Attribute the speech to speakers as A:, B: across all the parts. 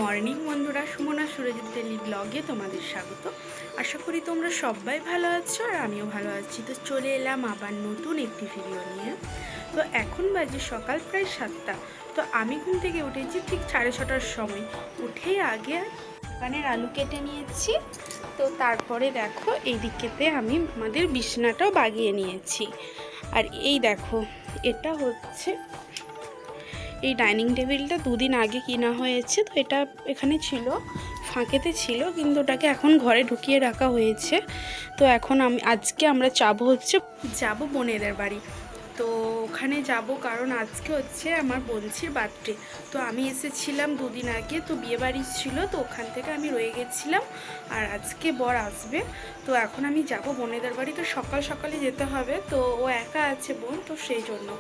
A: Morning বন্ধুরা, Sumana Surajit daily ব্লগে তোমাদের স্বাগত। আশা করি তোমরা সবাই ভালো আছো আর আমিও ভালো আছি। তো চলে এলাম আবার নতুন একটি ভিডিও নিয়ে। তো এখন বাজে সকাল প্রায় 7টা। তো আমি ঘুম থেকে উঠেছি ঠিক 6:30টার সময়। উঠেই আগে দোকানের আলু কেটে নিয়েছি। তো তারপরে দেখো এই দিকেতে আমি আমাদের বিছানাটাও বাগিয়ে নিয়েছি। আর এই দেখো, এটা হচ্ছে এই ডাইনিং টেবিলটা দুদিন আগে কিনা হয়েছে। তো এটা এখানে ছিল, ফাঁকেতে ছিল, কিন্তু ওটাকে এখন ঘরে ঢুকিয়ে রাখা হয়েছে। তো এখন আজকে আমরা যাব বোনেদের বাড়ি। তো ওখানে যাব কারণ আজকে হচ্ছে আমার বোনছির বার্থডে। তো আমি এসেছিলাম দুদিন আগে, তো বিয়েবাড়ি ছিল, তো ওখান থেকে আমি রয়ে গেছিলাম। আর আজকে বর আসবে। তো এখন আমি যাব বোনেদের বাড়ি। তো সকাল সকালে যেতে হবে, তো ও একা আছে বোন, তো সেই জন্য।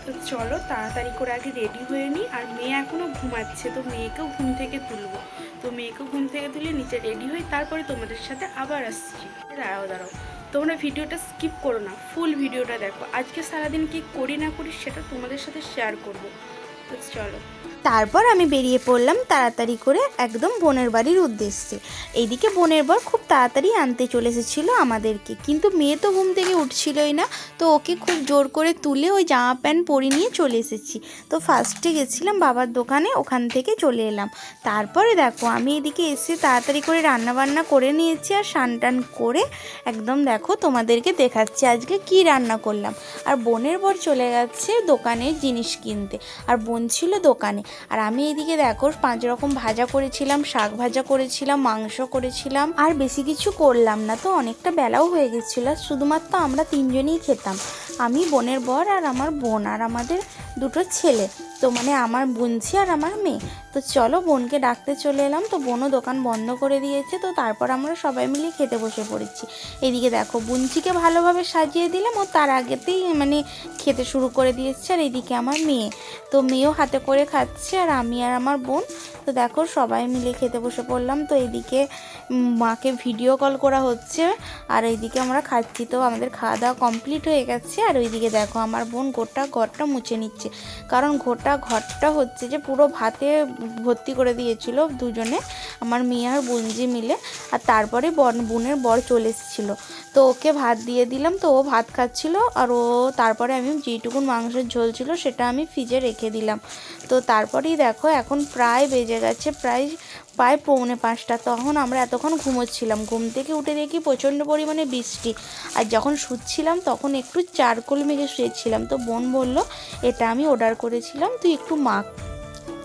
A: তো চলো তাড়াতাড়ি করে আগে রেডি হয়ে নিই। আর মেয়ে এখনও ঘুমাচ্ছে, তো মেয়েকেও ঘুম থেকে তুলবো। তো মেয়েকেও ঘুম থেকে তুলে নিচে রেডি হই, তারপরে তোমাদের সাথে আবার আসছি। দাঁড়াও, তোমরা ভিডিওটা স্কিপ করো না, ফুল ভিডিওটা দেখো। আজকে সারাদিন কি করি না করি সেটা তোমাদের সাথে শেয়ার করবো। তো চলো।
B: তারপর আমি বেরিয়ে পড়লাম তাড়াতাড়ি করে একদম বোনের বাড়ির উদ্দেশ্যে। এইদিকে বোনের বর খুব তাড়াতাড়ি আনতে চলে এসেছিলো আমাদেরকে, কিন্তু মেয়ে তো ঘুম থেকে উঠছিলই না। তো ওকে খুব জোর করে তুলে ওই জামা প্যান্ট পরে নিয়ে চলে এসেছি। তো ফার্স্টে গেছিলাম বাবার দোকানে, ওখান থেকে চলে এলাম। তারপরে দেখো আমি এদিকে এসে তাড়াতাড়ি করে রান্নাবান্না করে নিয়েছি আর স্নান টান করে একদম দেখো তোমাদেরকে দেখাচ্ছি আজকে কি রান্না করলাম। আর বোনের বর চলে গেছে দোকানের জিনিস কিনতে, আর বোন ছিল দোকানে। আর আমি এদিকে দেখো 5 রকম ভাজা করেছিলাম, শাক ভাজা করেছিলাম, মাংস করেছিলাম, আর বেশি কিছু করলাম না। তো অনেকটা বেলাও হয়ে গেছিলো, শুধুমাত্র আমরা 3জনই খেতাম, আমি, বোনের বর আর আমার বোন আর আমাদের 2টো ছেলে। তো মানে আমার বোনছি আর আমার মেয়ে। তো চলো বোনকে ডাকতে চলে এলাম। তো বোনও দোকান বন্ধ করে দিয়েছে। তো তারপর আমরা সবাই মিলে খেতে বসে পড়েছি। এদিকে দেখো বুনছিকে ভালোভাবে সাজিয়ে দিলাম, ও তার আগেতেই মানে খেতে শুরু করে দিয়েছে। আর এদিকে আমার মেয়ে, তো মেয়েও হাতে করে খাচ্ছে, আর আমি আর আমার বোন। তো দেখো সবাই মিলে খেতে বসে পড়লাম। তো এইদিকে মাকে ভিডিও কল করা হচ্ছে, আর এইদিকে আমরা খাচ্ছি। তো আমাদের খাওয়া দাওয়া কমপ্লিট হয়ে গেছে। আর ওইদিকে দেখো আমার বোন গোটা ঘরটা মুছে নিচ্ছে, কারণ ঘরটা হচ্ছে যে পুরো ভাতে ভর্তি করে দিয়েছিল দুজনে, আমার মেয়ে আর বোনজি মিলে। আর তারপরে বোনের বর চলে এসেছিলো, তো ওকে ভাত দিয়ে দিলাম। তো ও ভাত খাচ্ছিল, আর তারপরে আমি যেটুকুন মাংসের ঝোল ছিল সেটা আমি ফ্রিজে রেখে দিলাম। তো তারপরেই দেখো এখন প্রায় বেজে গেছে প্রায় 4:45। তখন আমরা এতক্ষণ ঘুমোচ্ছিলাম, ঘুম থেকে উঠে দেখি প্রচণ্ড পরিমাণে বৃষ্টি। আর যখন শুচ্ছিলাম তখন একটু চারকোল মেখে শুয়েছিলাম। তো বোন বলল এটা আমি অর্ডার করেছিলাম, তুই একটু মাখ।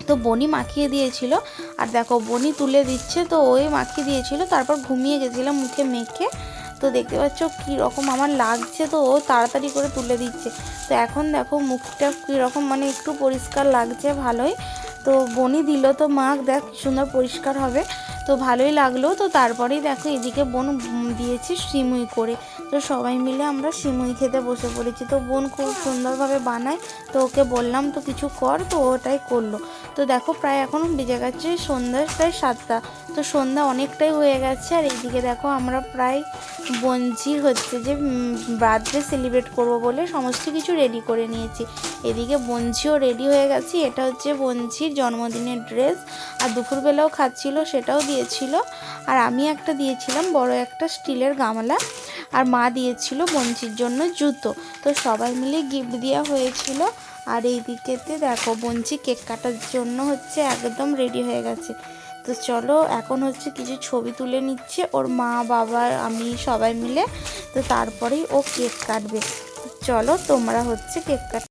B: তো বনি মাখিয়ে দিয়েছিল, আর দেখো বনি তুলে দিচ্ছে। তো ওই মাখিয়ে দিয়েছিল, তারপর ঘুমিয়ে গেছিলাম মুখে মেখে। তো দেখতে পাচ্ছ কীরকম আমার লাগছে, তো ও তাড়াতাড়ি করে তুলে দিচ্ছে। তো এখন দেখো মুখটা কীরকম মানে একটু পরিষ্কার লাগছে, ভালোই। তো বনি দিল, তো মাখ দেখ সুন্দর পরিষ্কার হবে। তো ভালোই লাগলো। তো তারপরেই দেখো এদিকে বোন দিয়েছি সিমুই করে। তো সবাই মিলে আমরা সিমুই খেতে বসে পড়েছি। তো বোন খুব সুন্দরভাবে বানায়, তো ওকে বললাম তো কিছু কর, তো ওটাই করলো। তো দেখো প্রায় এখন বেজে গেছে সন্ধ্যা প্রায় 7টা। তো সন্ধ্যা অনেকটাই হয়ে গেছে। আর এইদিকে দেখো আমরা প্রায় বোনঝির হচ্ছে যে বার্থডে সেলিব্রেট করব বলে সমস্ত কিছু রেডি করে নিয়েছি। এদিকে বোনঝিও রেডি হয়ে গেছি, এটা হচ্ছে বোনঝির জন্মদিনের ড্রেস। আর দুপুরবেলাও খাচ্ছিল, সেটাও দিয়েছিল। আর আমি একটা দিয়েছিলাম বড় একটা স্টিলের গামলা, আর মা দিয়েছিল বোনঝির জন্য জুতো। তো সবাই মিলে গিফট দেওয়া হয়েছিল। আর এই দিকেতে দেখো বোনঝি কেক কাটার জন্য হচ্ছে একদম রেডি হয়ে গেছে। তো চলো এখন হচ্ছে কিছু ছবি তুলে নিচ্ছে ওর মা, বাবা, আমি সবাই মিলে। তো তারপরেই ও কেক কাটবে। চলো তোমরা হচ্ছে কেক কাট।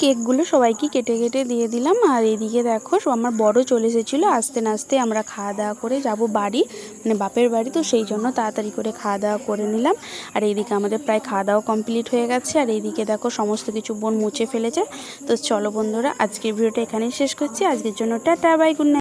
A: কেকগুলো সবাইকে কেটে কেটে দিয়ে দিলাম। আর এইদিকে দেখো আমার বড় চলে এসেছিলো, আস্তে নাস্তে আমরা খাওয়া দাওয়া করে যাব বাড়ি, মানে বাপের বাড়ি। তো সেই জন্য তাড়াতাড়ি করে খাওয়া দাওয়া করে নিলাম। আর এইদিকে আমাদের প্রায় খাওয়া দাওয়া কমপ্লিট হয়ে গেছে। আর এইদিকে দেখো সমস্ত কিছু বোন মুছে ফেলেছে। তো চলো বন্ধুরা, আজকের ভিডিওটা এখানেই শেষ করছি। আজকের জন্য টাটা, বাই, গুড নাইট।